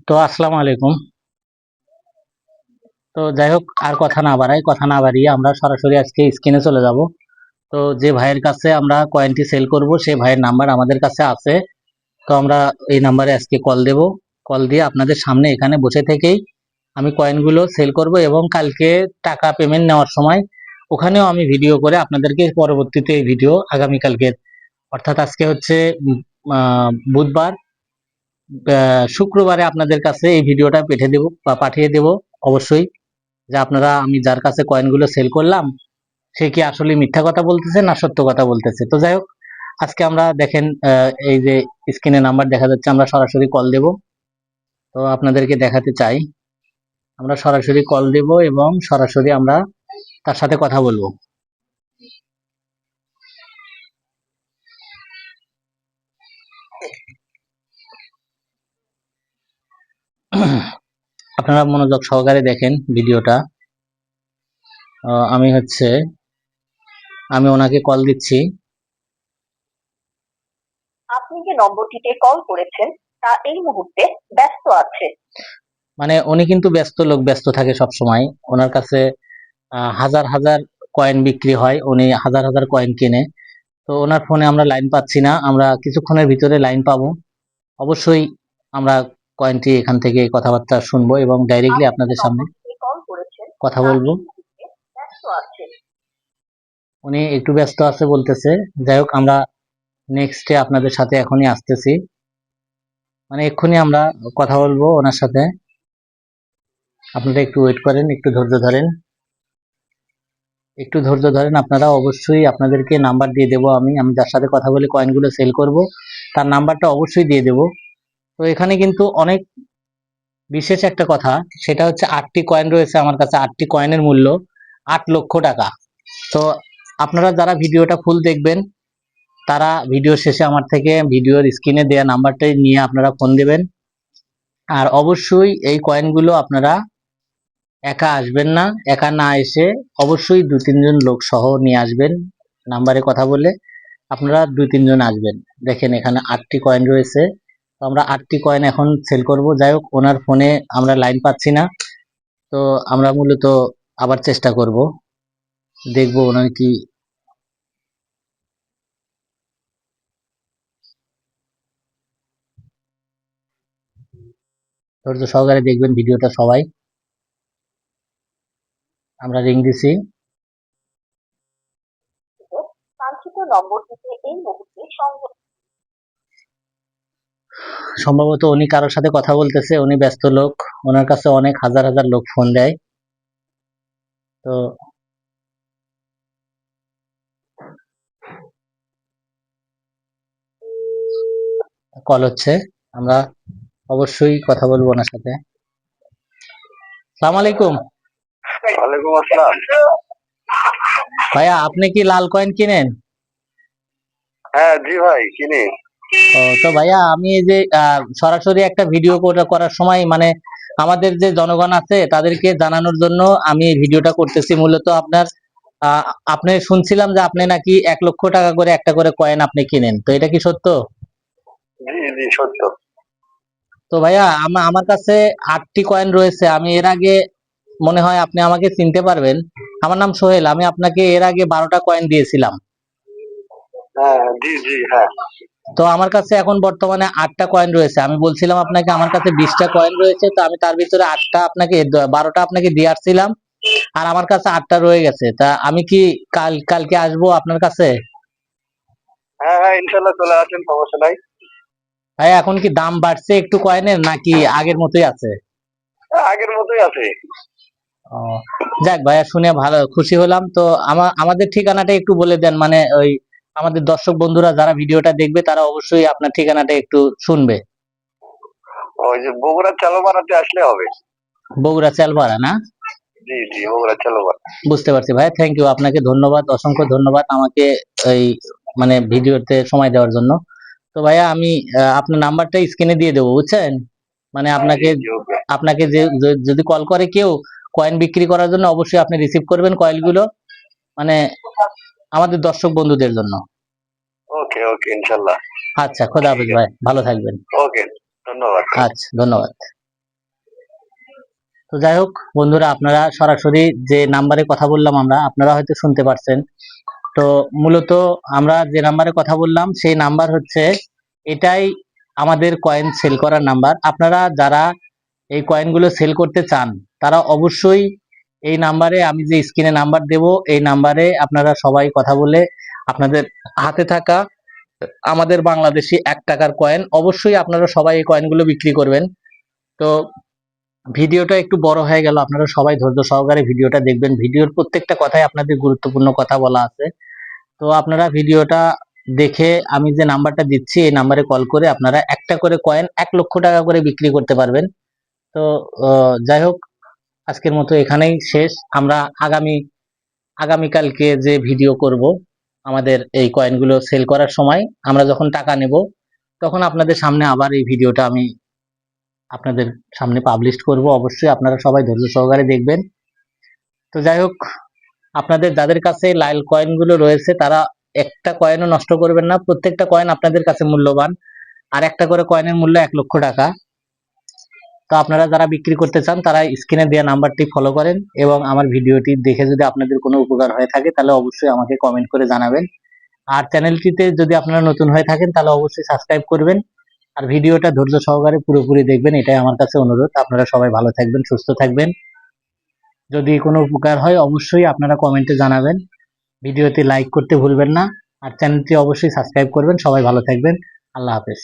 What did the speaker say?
তো আসসালামু আলাইকুম। তো যাই হোক, আর কথা না বাড়িয়ে আমরা সরাসরি আজকে স্ক্রিনে চলে যাব। তো যে ভাইয়ের কাছে আমরা কয়েনটি সেল করব সেই ভাইয়ের নাম্বার আমাদের কাছে আছে। তো আমরা এই নাম্বারে আজকে কল দেব। কল দিয়ে আপনাদের সামনে এখানে বসে থেকেই আমি কয়েনগুলো সেল করব এবং কালকে টাকা পেমেন্ট নেওয়ার সময় ওখানেও আমি ভিডিও করে আপনাদেরকে পরবর্তীতে এই ভিডিও আগামীকালকে, অর্থাৎ আজকে হচ্ছে বুধবার, শুক্রবারে আপনাদের কাছে এই ভিডিওটা পাঠিয়ে দেব অবশ্যই, যে আপনারা আমি যার কাছে কয়েনগুলো সেল করলাম সে কি আসলে মিথ্যা কথা বলতেছে না সত্য কথা বলতেছে। তো যাই হোক, আজকে আমরা দেখেন, এই যে স্ক্রিনে নাম্বার দেখা যাচ্ছে, আমরা সরাসরি কল দেব। তো আপনাদেরকে দেখাতে চাই, আমরা সরাসরি কল দেব এবং সরাসরি আমরা তার সাথে কথা বলবো। আপনারা মনোযোগ সহকারে দেখেন ভিডিওটা। আমি ওনাকে কল দিচ্ছি। আপনি যে নম্বরটিতে কল করেছেন তা এই মুহূর্তে ব্যস্ত আছে। মানে উনি কিন্তু ব্যস্ত লোক, ব্যস্ত থাকে সব সময়। ওনার কাছে হাজার হাজার কয়েন বিক্রি হয়, উনি হাজার হাজার কয়েন কিনে। তো ওনার ফোনে আমরা লাইন পাচ্ছি না, আমরা কিছুক্ষণের ভিতরে লাইন পাবো। অবশ্যই আমরা কয়েনটি এখান থেকে কথাবার্তা শুনবো এবং ডাইরেক্টলি আপনাদের সামনে কথা বলবো। উনি একটু ব্যস্ত আছে বলতেছে। যাই হোক, আমরা নেক্সটে আপনাদের সাথে এখনই আসতেছি, মানে এক্ষুনি আমরা কথা বলবো ওনার সাথে। আপনারা একটু ওয়েট করেন, একটু ধৈর্য ধরেন আপনারা। অবশ্যই আপনাদেরকে নাম্বার দিয়ে দেবো, আমি যার সাথে কথা বলে কয়েনগুলো সেল করব তার নাম্বারটা অবশ্যই দিয়ে দেব। তো এখানে কিন্তু অনেক বিশেষ একটা কথা, সেটা হচ্ছে 8টি কয়েন রয়েছে আমার কাছে। 8টি কয়েনের মূল্য 8 লক্ষ টাকা। তো আপনারা যারা ভিডিওটা ফুল দেখবেন তারা ভিডিও শেষে আমার থেকে ভিডিওর স্ক্রিনে দেওয়া নাম্বারটাই নিয়ে আপনারা ফোন দেবেন। আর অবশ্যই এই কয়েনগুলো আপনারা একা আসবেন না, একা না এসে অবশ্যই 2-3 জন লোক সহ নিয়ে আসবেন। নাম্বারে কথা বলে আপনারা 2-3 জন আসবেন। দেখেন এখানে 8টি কয়েন রয়েছে। তো আমরা 8টি কয়েন এখন সেল করব। যাই হোক, ওনার ফোনে আমরা লাইন পাচ্ছি না, তো আমরা মূলত আবার চেষ্টা করব, দেখবো ওনার কি। ধৈর্য সহকারে দেখবেন ভিডিওটা সবাই। আমরা রিং দিছি। সম্ভবত উনি কারোর সাথে কথা বলতেছে, উনি ব্যস্ত লোক, ওনার কাছে অনেক হাজার হাজার লোক ফোন দেয়। তো কল হচ্ছে, আমরা অবশ্যই কথা বলবো ওনার সাথে। সালাম আলাইকুম। ওয়ালাইকুম আসসালাম। ভাইয়া, আপনি কি লাল কয়েন কিনেন? হ্যাঁ জি ভাই, কিনি। ও, তো ভাইয়া আমি এই যে সরাসরি একটা ভিডিও করার সময়, মানে আমাদের যে জনগণ আছে তাদেরকে জানানোর জন্য আমি এই ভিডিওটা করতেছি। মূলত আপনি শুনছিলাম যে আপনি নাকি 1 লক্ষ টাকা করে একটা করে কয়েন আপনি কিনেন, তো এটা কি সত্য? জি জি সত্য। তো ভাইয়া, আমার কাছে 8টি কয়েন রয়েছে। আমি এর আগে, মনে হয় আপনি আমাকে চিনতে পারবেন, আমার নাম সোহেল। আমি আপনাকে এর আগে 12টা কয়েন দিয়েছিলাম। হ্যাঁ জি জি হ্যাঁ। তো আমার কাছে এখন বর্তমানে 8টা কয়েন রয়েছে। আমি বলছিলাম আপনাকে আমার কাছে 20টা কয়েন রয়েছে, তো আমি তার ভিতরে 8টা আপনাকে, 12টা আপনাকে দিয়ে আসছিলাম, আর আমার কাছে 8টা রয়ে গেছে। তা আমি কি কালকে আসবো আপনার কাছে? হ্যাঁ হ্যাঁ ইনশাল্লাহ চলে আসেন, সমস্যা নাই। ভাই, এখন কি দাম বাড়ছে একটু কয়েনের, নাকি আগের মতোই আছে? আগের মতোই আছে। ও, যাক ভাইয়া, শুনে ভালো খুশি হলাম। তো আমাদের ঠিকানাটা একটু বলে দেন, মানে ওই আমাদের দর্শক বন্ধুরা যারা ভিডিওটা দেখবে তারা অবশ্যই আপনার ঠিকানাটা একটু শুনবে। ওই যে বগুড়ার চালমারাতে আসলে হবে। বগুড়া চালপাড়া না? জি জি বগুড়ার চালমারা। বুঝতে পারছি ভাই, থ্যাংক ইউ, আপনাকে ধন্যবাদ, অসংখ্য ধন্যবাদ আমাকে এই মানে ভিডিওতে সময় দেওয়ার জন্য। তো ভাইয়া, আমি আপনার নাম্বারটা স্ক্রিনে দিয়ে দেবো, বুঝছেন? মানে আপনাকে আপনাকে যদি কল করে কেউ কয়েন বিক্রি করার জন্য, অবশ্যই আপনি রিসিভ করবেন কয়েনগুলো, মানে আমাদের দর্শক বন্ধুদের জন্য। ওকে ওকে ইনশাল্লাহ। আচ্ছা, খোদা হাফেজ ভাই, ভালো থাকবেন। ওকে, ধন্যবাদ। আচ্ছা, ধন্যবাদ। তো যাই হোক বন্ধুরা, আপনারা সরাসরি যে নাম্বারে কথা বললাম আমরা, আপনারা হয়তো শুনতে পারছেন। তো মূলত আমরা যে নাম্বারে কথা বললাম সেই নাম্বার হচ্ছে এটাই আমাদের কয়েন সেল করার নাম্বার। আপনারা যারা এই কয়েনগুলো সেল করতে চান তারা অবশ্যই এই নাম্বারে, আমি যে স্ক্রিনে নাম্বার দেব এই নাম্বারে আপনারা সবাই কথা বলে আপনাদের হাতে থাকা আমাদের বাংলাদেশি 1 টাকার কয়েন অবশ্যই আপনারা সবাই এই কয়েনগুলো বিক্রি করবেন। তো ভিডিওটা একটু বড় হয়ে গেল, আপনারা সবাই ধৈর্য সহকারে ভিডিওটা দেখবেন। ভিডিওর প্রত্যেকটা কথাই আপনাদের গুরুত্বপূর্ণ কথা বলা আছে। তো আপনারা ভিডিওটা দেখে আমি যে নাম্বারটা দিচ্ছি এই নাম্বারে কল করে আপনারা একটা করে কয়েন 1 লক্ষ টাকা করে বিক্রি করতে পারবেন। তো যাই হোক, আজকের মতো এখানেই শেষ। আমরা আগামীকালকে যে ভিডিও করব আমাদের এই কয়েনগুলো সেল করার সময়, আমরা যখন টাকা নেব তখন আপনাদের সামনে আবার এই ভিডিওটা আমি আপনাদের সামনে পাবলিশ করব। অবশ্যই আপনারা সবাই ধৈর্য সহকারে দেখবেন। তো যাই হোক, আপনাদের যাদের কাছে লাইল কয়েনগুলো রয়েছে তারা একটা কয়েনও নষ্ট করবেন না। প্রত্যেকটা কয়েন আপনাদের কাছে মূল্যবান। আর একটা করে কয়েনের মূল্য 1 লক্ষ টাকা। তো আপনারা যারা বিক্রি করতে চান তারা স্ক্রিনে দেওয়া নাম্বারটি ফলো করেন এবং আমার ভিডিওটি দেখে যদি আপনাদের কোনো উপকার হয়ে থাকে তাহলে অবশ্যই আমাকে কমেন্ট করে জানাবেন। আর চ্যানেলটিতে যদি আপনারা নতুন হয়ে থাকেন তাহলে অবশ্যই সাবস্ক্রাইব করবেন। আর ভিডিওটা ধৈর্য সহকারে পুরোপুরি দেখবেন, এটাই আমার কাছে অনুরোধ। আপনারা সবাই ভালো থাকবেন, সুস্থ থাকবেন। যদি কোনো উপকার হয় অবশ্যই আপনারা কমেন্টে জানাবেন। ভিডিওতে লাইক করতে ভুলবেন না। আর চ্যানেলটি অবশ্যই সাবস্ক্রাইব করবেন। সবাই ভালো থাকবেন। আল্লাহ হাফেজ।